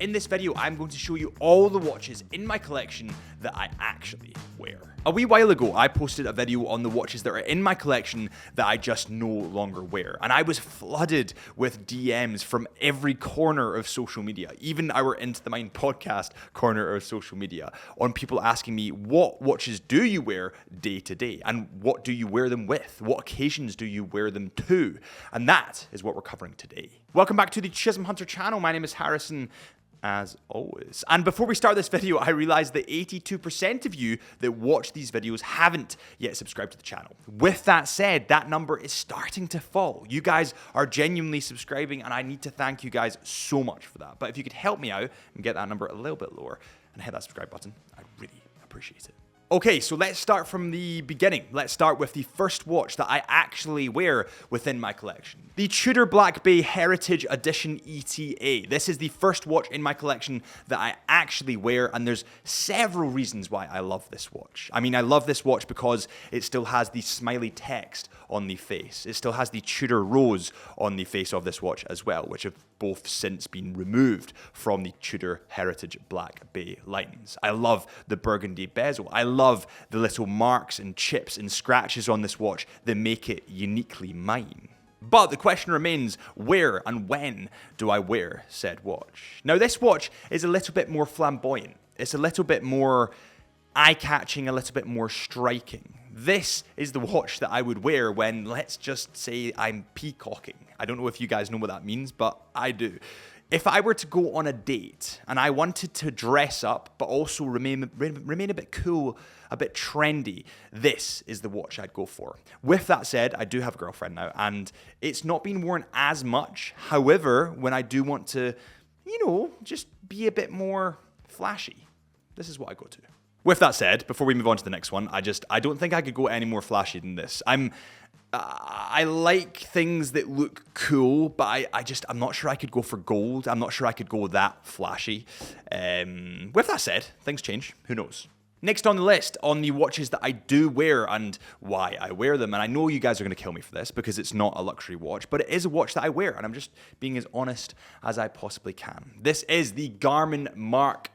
In this video, I'm going to show you all the watches in my collection that I actually wear. A wee while ago, I posted a video on the watches that are in my collection that I just no longer wear. And I was flooded with DMs from every corner of social media, even our Into the Mind podcast corner of social media, on people asking me, what watches do you wear day to day? And what do you wear them with? What occasions do you wear them to? And that is what we're covering today. Welcome back to the Chisholm Hunter channel. My name is Harrison, as always. And before we start this video, I realized that 82% of you that watch these videos haven't yet subscribed to the channel. With that said, that number is starting to fall. You guys are genuinely subscribing, and I need to thank you guys so much for that. But if you could help me out and get that number a little bit lower and hit that subscribe button, I'd really appreciate it. Okay, so let's start from the beginning. Let's start with the first watch that I actually wear within my collection. The Tudor Blancpain Heritage Edition ETA. This is the first watch in my collection that I actually wear, and there's several reasons why I love this watch. I mean, I love this watch because it still has the smiley text on the face. It still has the Tudor rose on the face of this watch as well, which have both since been removed from the Tudor Heritage Blancpain lines. I love the burgundy bezel. I love the little marks and chips and scratches on this watch that make it uniquely mine. But the question remains, where and when do I wear said watch? Now, this watch is a little bit more flamboyant. It's a little bit more eye-catching, a little bit more striking. This is the watch that I would wear when, let's just say, I'm peacocking. I don't know if you guys know what that means, but I do. If I were to go on a date and I wanted to dress up but also remain a bit cool, a bit trendy, this is the watch I'd go for. With that said, I do have a girlfriend now, and it's not been worn as much. However, when I do want to, just be a bit more flashy, this is what I go to. With that said, before we move on to the next one, I don't think I could go any more flashy than this. I like things that look cool, but I'm not sure I could go for gold. I'm not sure I could go that flashy. With that said, things change. Who knows? Next on the list, on the watches that I do wear and why I wear them, and I know you guys are going to kill me for this because it's not a luxury watch, but it is a watch that I wear, and I'm just being as honest as I possibly can. This is the Garmin Mark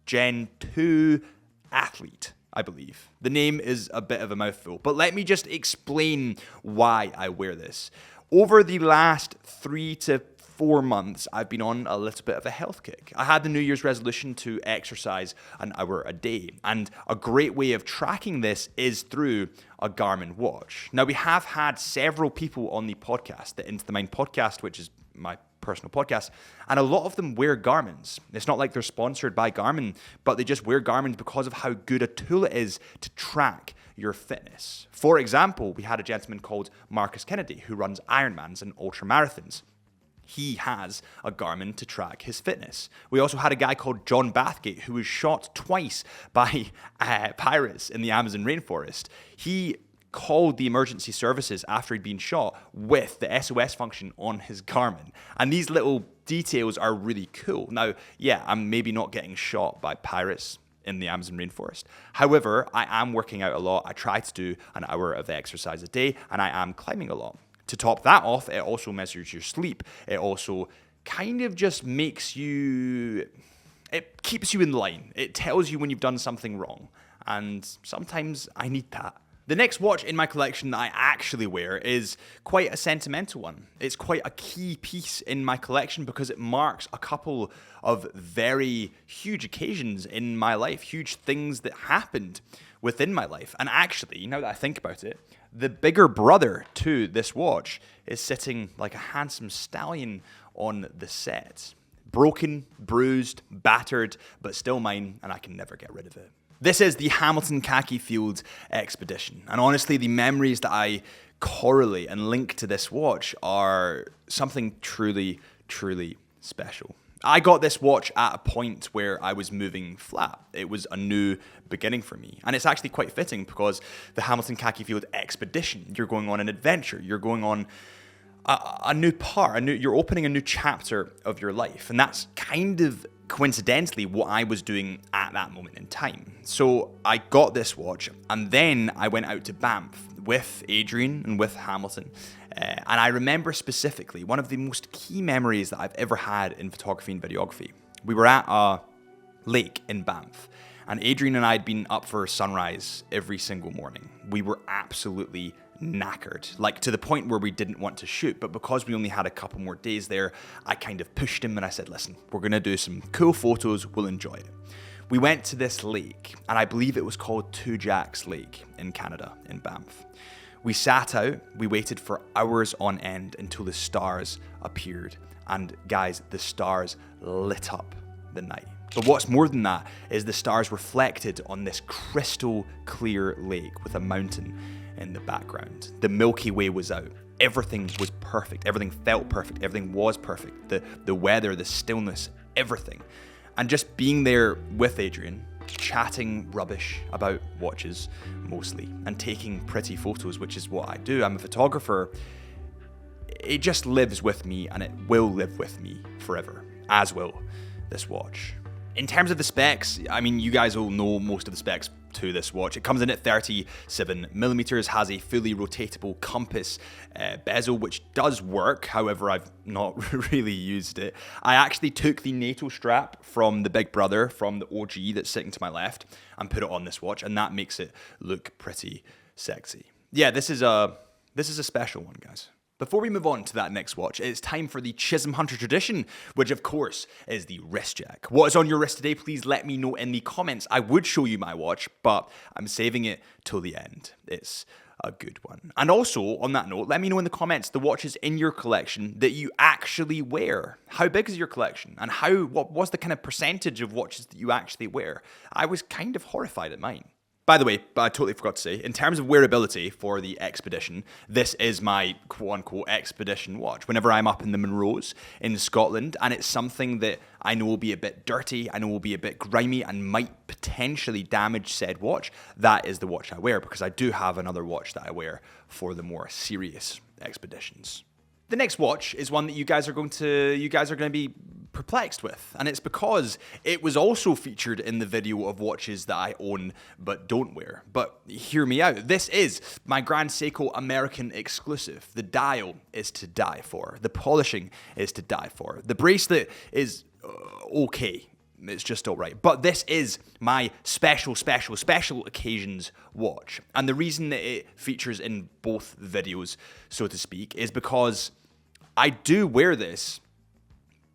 Gen 2 Athlete, I believe. The name is a bit of a mouthful, but let me just explain why I wear this. Over the last 3 to 4 months, I've been on a little bit of a health kick. I had the New Year's resolution to exercise an hour a day, and a great way of tracking this is through a Garmin watch. Now, we have had several people on the podcast, the Into the Mind podcast, which is my personal podcast, and a lot of them wear Garmins. It's not like they're sponsored by Garmin, but they just wear Garmins because of how good a tool it is to track your fitness. For example, we had a gentleman called Marcus Kennedy who runs Ironmans and ultra marathons. He has a Garmin to track his fitness. We also had a guy called John Bathgate who was shot twice by pirates in the Amazon rainforest. He called the emergency services after he'd been shot with the SOS function on his Garmin. And these little details are really cool. Now, yeah, I'm maybe not getting shot by pirates in the Amazon rainforest. However, I am working out a lot. I try to do an hour of exercise a day, and I am climbing a lot. To top that off, it also measures your sleep. It also kind of just makes you, it keeps you in line. It tells you when you've done something wrong. And sometimes I need that. The next watch in my collection that I actually wear is quite a sentimental one. It's quite a key piece in my collection because it marks a couple of very huge occasions in my life, huge things that happened within my life. And actually, now that I think about it, the bigger brother to this watch is sitting like a handsome stallion on the set. Broken, bruised, battered, but still mine, and I can never get rid of it. This is the Hamilton Khaki Field Expedition. And honestly, the memories that I correlate and link to this watch are something truly, truly special. I got this watch at a point where I was moving flat. It was a new beginning for me. And it's actually quite fitting because the Hamilton Khaki Field Expedition, you're going on an adventure. You're going on a new part, you're opening a new chapter of your life. And that's kind of coincidentally what I was doing at that moment in time. So I got this watch, and then I went out to Banff with Adrian and with Hamilton. And I remember specifically one of the most key memories that I've ever had in photography and videography We were at a lake in Banff, and Adrian and I had been up for sunrise every single morning. We were absolutely knackered, like to the point where we didn't want to shoot, but because we only had a couple more days there, I kind of pushed him and I said, listen, we're going to do some cool photos, we'll enjoy it. We went to this lake, and I believe it was called Two Jacks Lake in Canada, in Banff. We sat out, we waited for hours on end until the stars appeared, and guys, the stars lit up the night. But what's more than that is the stars reflected on this crystal clear lake with a mountain in the background. The Milky Way was out. Everything was perfect. Everything felt perfect. Everything was perfect. The weather, the stillness, everything. And just being there with Adrian, chatting rubbish about watches mostly, and taking pretty photos, which is what I do. I'm a photographer. It just lives with me, and it will live with me forever, as will this watch. In terms of the specs, I mean, you guys will know most of the specs to this watch. It comes in at 37mm, has a fully rotatable compass bezel, which does work. However, I've not really used it. I actually took the NATO strap from the Big Brother, from the OG that's sitting to my left, and put it on this watch, and that makes it look pretty sexy. Yeah, this is a special one, guys. Before we move on to that next watch, it's time for the Chisholm Hunter tradition, which of course is the wrist check. What is on your wrist today? Please let me know in the comments. I would show you my watch, but I'm saving it till the end. It's a good one. And also, on that note, let me know in the comments the watches in your collection that you actually wear. How big is your collection? And what was the kind of percentage of watches that you actually wear? I was kind of horrified at mine. By the way, I totally forgot to say, in terms of wearability for the Expedition, this is my quote-unquote Expedition watch. Whenever I'm up in the Munros in Scotland, and it's something that I know will be a bit dirty, I know will be a bit grimy, and might potentially damage said watch, that is the watch I wear, because I do have another watch that I wear for the more serious expeditions. The next watch is one that you guys are going to be perplexed with, and it's because it was also featured in the video of watches that I own but don't wear. But hear me out. This is my Grand Seiko American exclusive. The dial is to die for. The polishing is to die for. The bracelet is okay. It's just all right. But this is my special occasions watch. And the reason that it features in both videos, so to speak, is because I do wear this,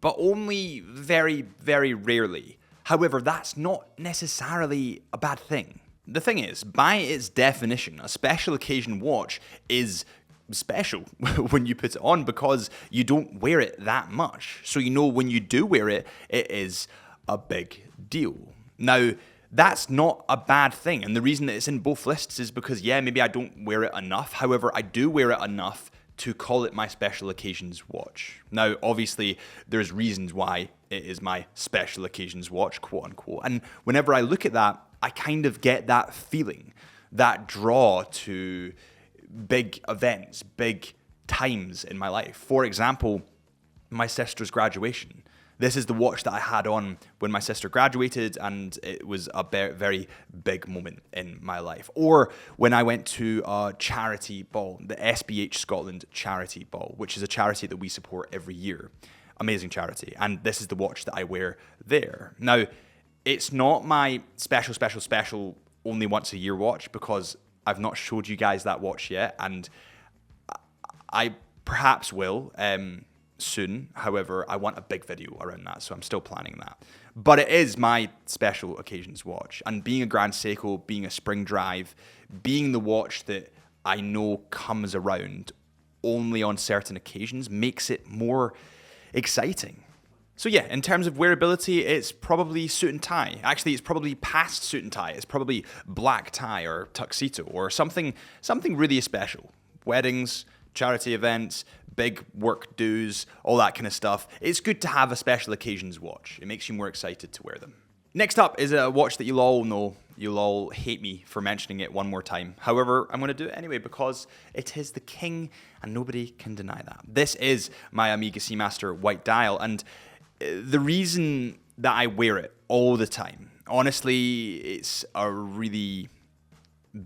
but only very, very rarely. However, that's not necessarily a bad thing. The thing is, by its definition, a special occasion watch is special when you put it on because you don't wear it that much. So you know when you do wear it, it is a big deal. Now, that's not a bad thing. And the reason that it's in both lists is because, yeah, maybe I don't wear it enough. However, I do wear it enough to call it my special occasions watch. Now, obviously, there's reasons why it is my special occasions watch, quote unquote. And whenever I look at that, I kind of get that feeling, that draw to big events, big times in my life. For example, my sister's graduation. This is the watch that I had on when my sister graduated, and it was a very big moment in my life. Or when I went to a charity ball, the SBH Scotland charity ball, which is a charity that we support every year. Amazing charity. And this is the watch that I wear there. Now, it's not my special only once a year watch because I've not showed you guys that watch yet, and I perhaps will soon. However, I want a big video around that, so I'm still planning that. But it is my special occasions watch, and being a Grand Seiko, being a spring drive, being the watch that I know comes around only on certain occasions makes it more exciting. So yeah, in terms of wearability, it's probably suit and tie. Actually, it's probably past suit and tie. It's probably black tie or tuxedo or something really special. Weddings, charity events, big work dues, all that kind of stuff. It's good to have a special occasions watch. It makes you more excited to wear them. Next up is a watch that you'll all know. You'll all hate me for mentioning it one more time. However, I'm going to do it anyway because it is the king and nobody can deny that. This is my Omega Seamaster white dial, and the reason that I wear it all the time, honestly, it's a really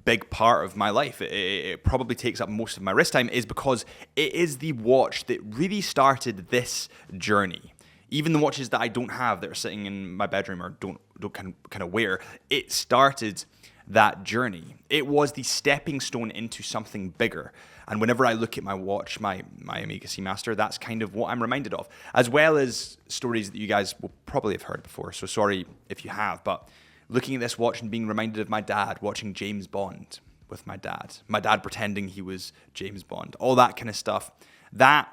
big part of my life. It probably takes up most of my wrist time, is because it is the watch that really started this journey. even the watches that I don't have that are sitting in my bedroom or don't kind of wear, it started that journey. It was the stepping stone into something bigger. And whenever I look at my watch, my Omega Seamaster, that's kind of what I'm reminded of, as well as stories that you guys will probably have heard before. So sorry if you have, but looking at this watch and being reminded of my dad, watching James Bond with my dad pretending he was James Bond, all that kind of stuff, that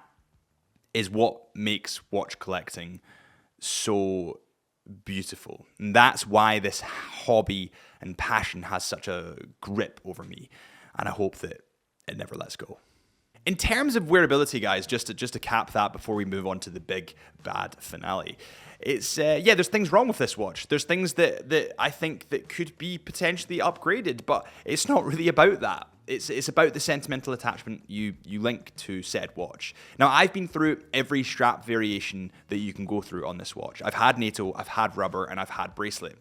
is what makes watch collecting so beautiful. And that's why this hobby and passion has such a grip over me. And I hope that it never lets go. In terms of wearability, guys, just to cap that before we move on to the big bad finale, it's there's things wrong with this watch. There's things that I think that could be potentially upgraded, but it's not really about that. It's about the sentimental attachment you link to said watch. Now, I've been through every strap variation that you can go through on this watch. I've had NATO, I've had rubber, and I've had bracelet.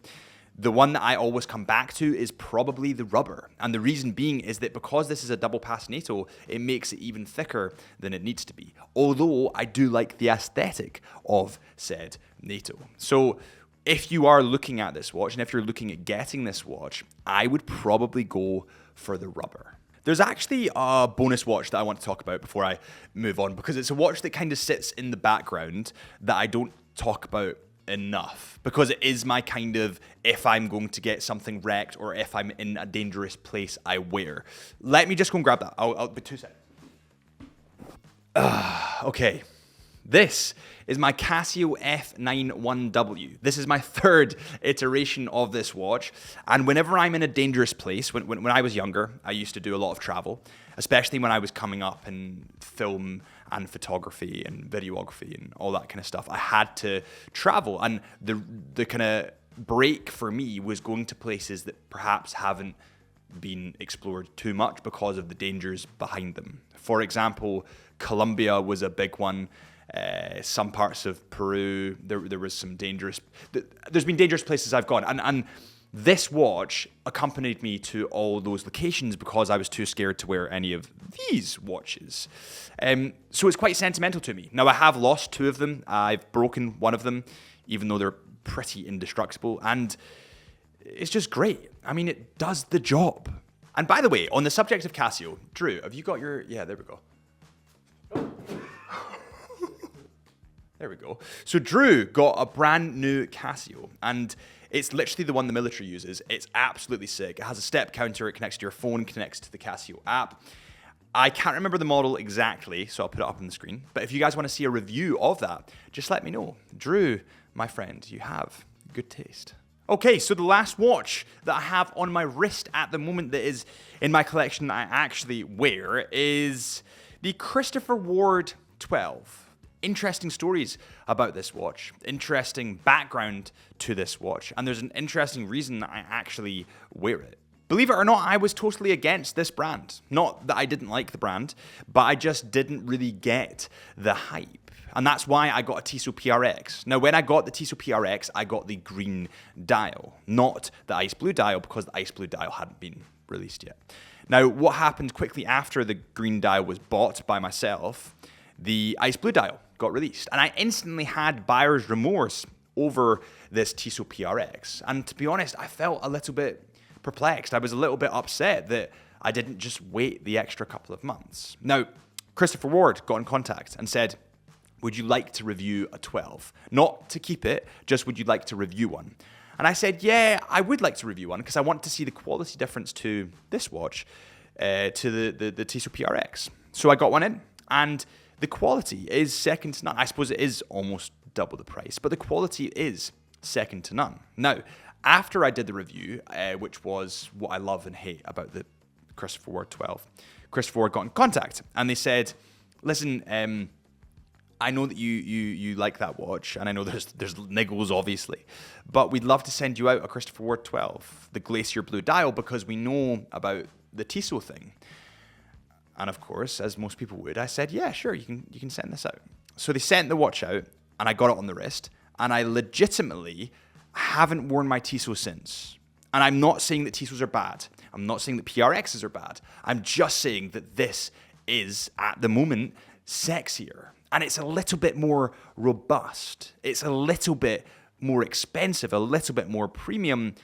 The one that I always come back to is probably the rubber. And the reason being is that because this is a double pass NATO, it makes it even thicker than it needs to be. Although I do like the aesthetic of said NATO. So if you are looking at this watch and if you're looking at getting this watch, I would probably go for the rubber. There's actually a bonus watch that I want to talk about before I move on, because it's a watch that kind of sits in the background that I don't talk about enough, because it is my kind of, if I'm going to get something wrecked or if I'm in a dangerous place, I wear. Let me just go and grab that. I'll be 2 seconds. Okay. This is my Casio F91W. This is my third iteration of this watch. And whenever I'm in a dangerous place, when I was younger, I used to do a lot of travel, especially when I was coming up in film and photography and videography and all that kind of stuff. I had to travel. And the kind of break for me was going to places that perhaps haven't been explored too much because of the dangers behind them. For example, Colombia was a big one. Some parts of Peru, there was some dangerous. There's been dangerous places I've gone, and this watch accompanied me to all those locations because I was too scared to wear any of these watches. So it's quite sentimental to me. Now I have lost 2 of them. I've broken one of them, even though they're pretty indestructible, and it's just great. I mean, it does the job. And by the way, on the subject of Casio, Drew, have you got your? Yeah, there we go. There we go. So Drew got a brand new Casio, and it's literally the one the military uses. It's absolutely sick. It has a step counter. It connects to your phone, connects to the Casio app. I can't remember the model exactly, so I'll put it up on the screen. But if you guys want to see a review of that, just let me know. Drew, my friend, you have good taste. Okay, so the last watch that I have on my wrist at the moment that is in my collection that I actually wear is the Christopher Ward 12. Interesting stories about this watch, interesting background to this watch, and there's an interesting reason that I actually wear it. Believe it or not, I was totally against this brand. Not that I didn't like the brand, but I just didn't really get the hype. And that's why I got a Tissot PRX. Now, when I got the Tissot PRX, I got the green dial, not the ice blue dial, because the ice blue dial hadn't been released yet. Now, what happened quickly after the green dial was bought by myself, the ice blue dial got released. And I instantly had buyer's remorse over this Tissot PRX. And to be honest, I felt a little bit perplexed. I was a little bit upset that I didn't just wait the extra couple of months. Now, Christopher Ward got in contact and said, would you like to review a 12? Not to keep it, just would you like to review one? And I said, yeah, I would like to review one because I want to see the quality difference to this watch, to the Tissot PRX. So I got one in, and the quality is second to none. I suppose it is almost double the price, but the quality is second to none. Now, after I did the review, which was what I love and hate about the Christopher Ward 12, Christopher Ward got in contact, and they said, listen, I know that you like that watch, and I know there's niggles, obviously, but we'd love to send you out a Christopher Ward 12, the Glacier Blue dial, because we know about the Tissot thing. And of course, as most people would, I said, yeah, sure, you can send this out. So they sent the watch out, and I got it on the wrist, and I legitimately haven't worn my Tissot since. And I'm not saying that Tissots are bad. I'm not saying that PRXs are bad. I'm just saying that this is, at the moment, sexier. And it's a little bit more robust. It's a little bit more expensive, a little bit more premium,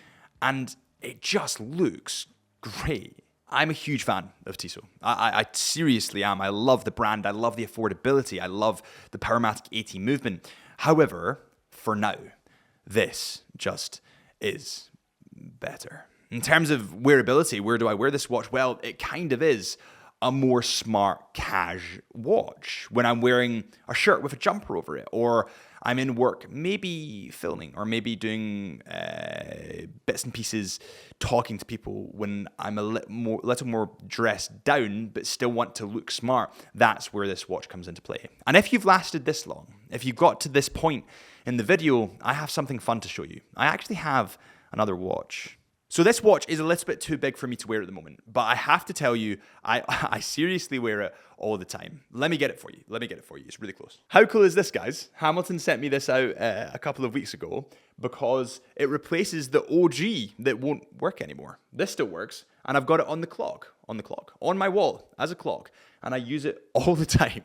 and it just looks great. I'm a huge fan of Tissot. I seriously am. I love the brand. I love the affordability. I love the Powermatic AT movement. However, for now, this just is better. In terms of wearability, where do I wear this watch? Well, it kind of is a more smart cash watch when I'm wearing a shirt with a jumper over it, or I'm in work, maybe filming, or maybe doing bits and pieces, talking to people when I'm a little more dressed down, but still want to look smart. That's where this watch comes into play. And if you've lasted this long, if you got to this point in the video, I have something fun to show you. I actually have another watch. So this watch is a little bit too big for me to wear at the moment, but I have to tell you, I seriously wear it all the time. Let me get it for you. It's really close. How cool is this, guys? Hamilton sent me this out a couple of weeks ago because it replaces the OG that won't work anymore. This still works, and I've got it on the clock, on my wall as a clock, and I use it all the time.